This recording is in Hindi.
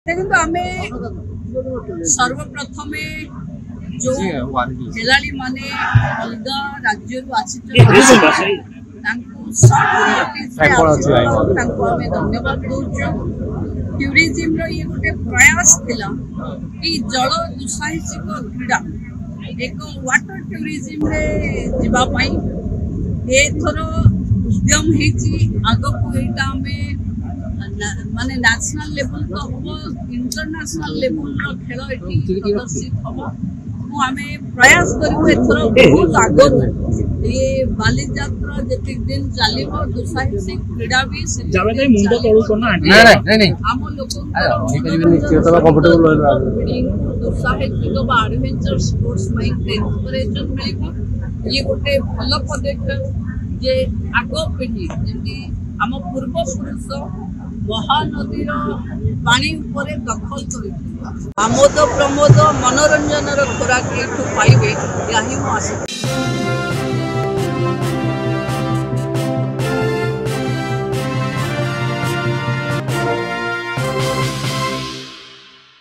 देखो आम सर्वप्रथम जो खेलाड़ी माने अलग राज्य धन्यवाद दौचु। टूरिज्म ये गोटे प्रयास थिला कि जल दुसाहसिक क्रीड़ा एक वाटर टूरिज्म रे जीवा पाई एथर उद्यम हेची आगको एटा हमें माने नेशनल लेवल तो हम इंटरनेशनल लेवल रो खेल एठी प्रदर्शित हम आमे प्रयास करू एथर बहुत आगर ये बालीजात्रा जति दिन चलिबो दुसाहसिक क्रीड़ा भी जाबे तै मुंड तळु कोन नहीं हम लोग निश्चित कंफर्टेबल दुसाहसिक बा एडवेंचर स्पोर्ट्स माइंड इंस्पिरेशन मिलिबो ये गोटे भल पदक्षेप जे आगो पीढ़ी जेमती आम पूर्वपुरुष महानदी पानी उपरे दखल कर आमोद प्रमोद मनोरंजन खोराक ये पाइबे या ही आशा।